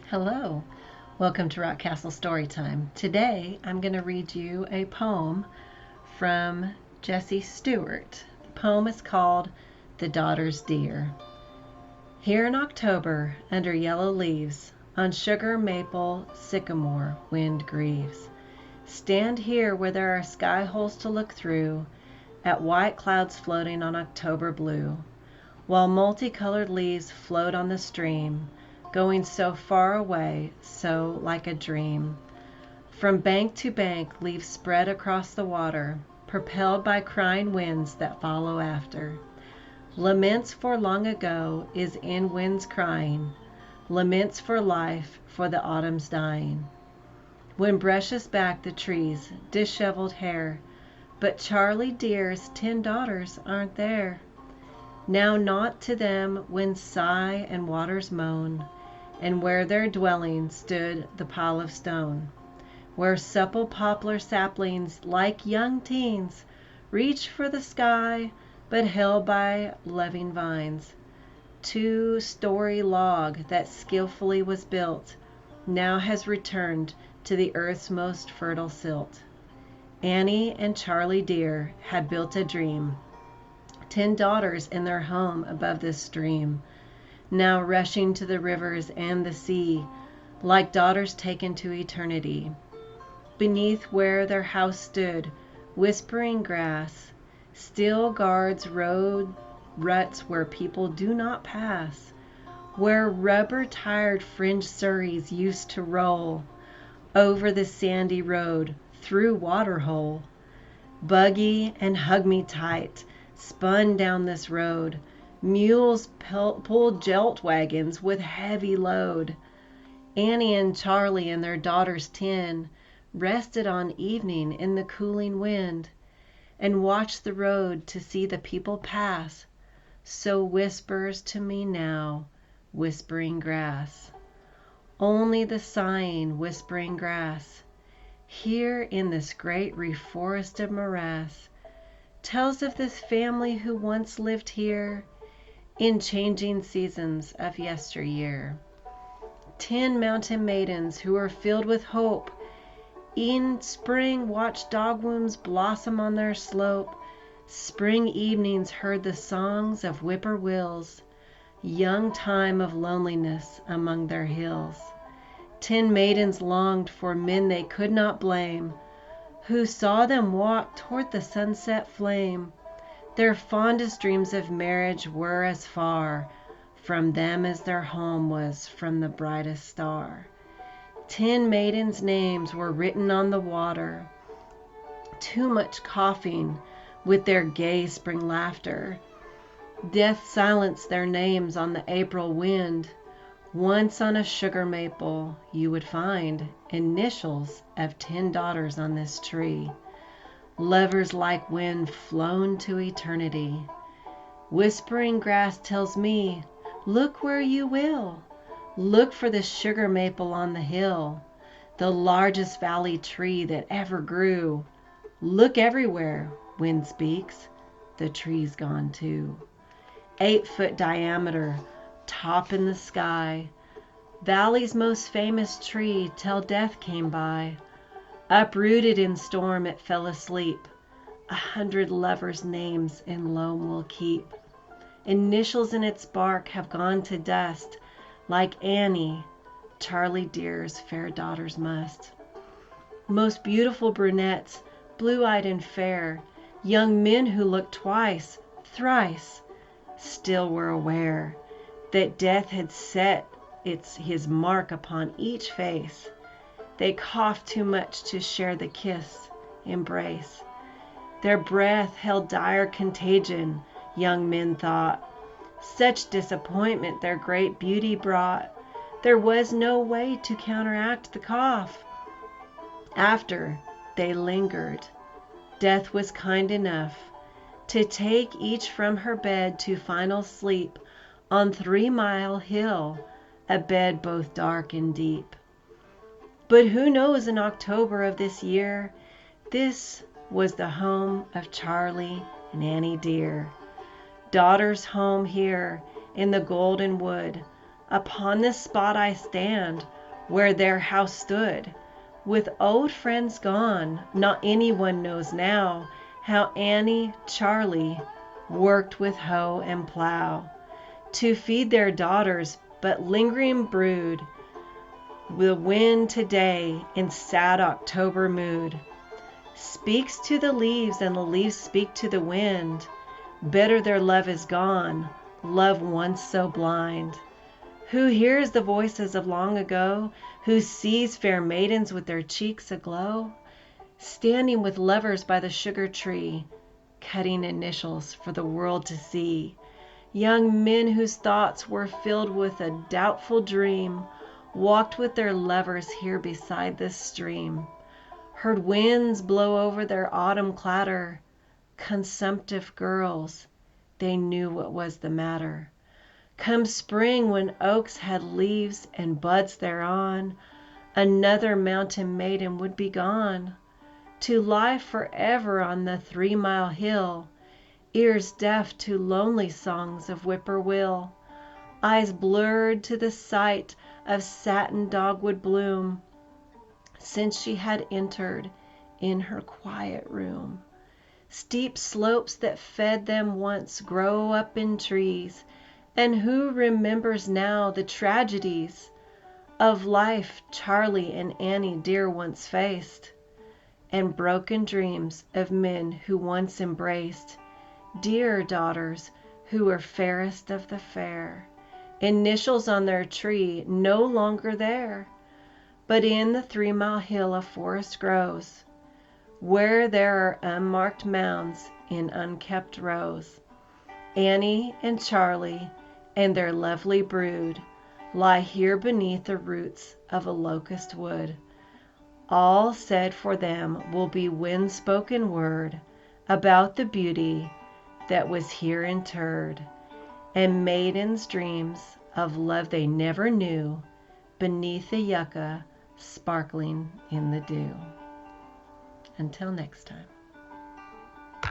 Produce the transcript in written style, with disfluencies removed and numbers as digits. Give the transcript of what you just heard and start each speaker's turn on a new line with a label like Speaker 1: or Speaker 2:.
Speaker 1: Hello, welcome to Rock Castle Storytime. Today I'm going to read you a poem from Jesse Stuart. The poem is called The Daughter's Dear. Here in October, under yellow leaves, on sugar, maple, sycamore, wind grieves. Stand here where there are sky holes to look through, at white clouds floating on October blue, while multicolored leaves float on the stream, going so far away, so like a dream. From bank to bank leaves spread across the water, propelled by crying winds that follow after. Laments for long ago is in winds crying, laments for life, for the autumn's dying. When brushes back the trees' disheveled hair, but Charlie dear's 10 daughters aren't there. Now naught to them winds sigh and waters moan, and where their dwelling stood the pile of stone, where supple poplar saplings, like young teens, reach for the sky, but held by loving vines. 2-story log that skillfully was built, now has returned to the earth's most fertile silt. Annie and Charlie dear had built a dream, 10 daughters in their home above this stream, now rushing to the rivers and the sea, like daughters taken to eternity. Beneath where their house stood, whispering grass still guards road ruts where people do not pass, where rubber-tired fringed surreys used to roll over the sandy road through Waterhole. Buggy and Hug Me Tight spun down this road, mules pulled jolt wagons with heavy load. Annie and Charlie and their daughters 10 rested on evening in the cooling wind, and watched the road to see the people pass. So whispers to me now, whispering grass. Only the sighing, whispering grass, here in this great reforested morass, tells of this family who once lived here in changing seasons of yesteryear. 10 mountain maidens who were filled with hope, in spring watched dogwooms blossom on their slope. Spring evenings heard the songs of whippoorwills, young time of loneliness among their hills. 10 maidens longed for men they could not blame, who saw them walk toward the sunset flame. Their fondest dreams of marriage were as far from them as their home was from the brightest star. 10 maidens' names were written on the water, too much coughing with their gay spring laughter. Death silenced their names on the April wind. Once on a sugar maple you would find initials of 10 daughters on this tree, lovers like wind flown to eternity. Whispering grass tells me, look where you will, look for the sugar maple on the hill, the largest valley tree that ever grew. Look everywhere, wind speaks, the tree's gone too. 8-foot diameter, top in the sky, valley's most famous tree till death came by. Uprooted in storm it fell asleep, 100 lovers' names in loam will keep. Initials in its bark have gone to dust, like Annie, Charlie dear's fair daughters must. Most beautiful brunettes, blue-eyed and fair, young men who looked twice, thrice, still were aware that death had set his mark upon each face. They coughed too much to share the kiss, embrace. Their breath held dire contagion, young men thought. Such disappointment their great beauty brought, there was no way to counteract the cough. After they lingered, death was kind enough to take each from her bed to final sleep on 3 Mile Hill, a bed both dark and deep. But who knows, in October of this year, this was the home of Charlie and Annie dear. Daughter's home here in the golden wood. Upon this spot I stand, where their house stood. With old friends gone, not anyone knows now how Annie, Charlie worked with hoe and plow to feed their daughters, but lingering brood the wind today in sad October mood speaks to the leaves, and the leaves speak to the wind. Bitter their love is gone, love once so blind. Who hears the voices of long ago? Who sees fair maidens with their cheeks aglow, standing with lovers by the sugar tree, cutting initials for the world to see? Young men whose thoughts were filled with a doubtful dream walked with their lovers here beside this stream, heard winds blow over their autumn clatter. Consumptive girls, they knew what was the matter. Come spring, when oaks had leaves and buds thereon, another mountain maiden would be gone, to lie forever on the 3-mile hill, ears deaf to lonely songs of whippoorwill, eyes blurred to the sight of satin dogwood bloom, since she had entered in her quiet room. Steep slopes that fed them once grow up in trees, and who remembers now the tragedies of life Charlie and Annie dear once faced, and broken dreams of men who once embraced dear daughters who were fairest of the fair, initials on their tree no longer there, but in the 3-mile hill a forest grows, where there are unmarked mounds in unkept rows. Annie and Charlie and their lovely brood lie here beneath the roots of a locust wood. All said for them will be wind-spoken word about the beauty that was here interred, and maidens' dreams of love they never knew beneath the yucca sparkling in the dew. Until next time.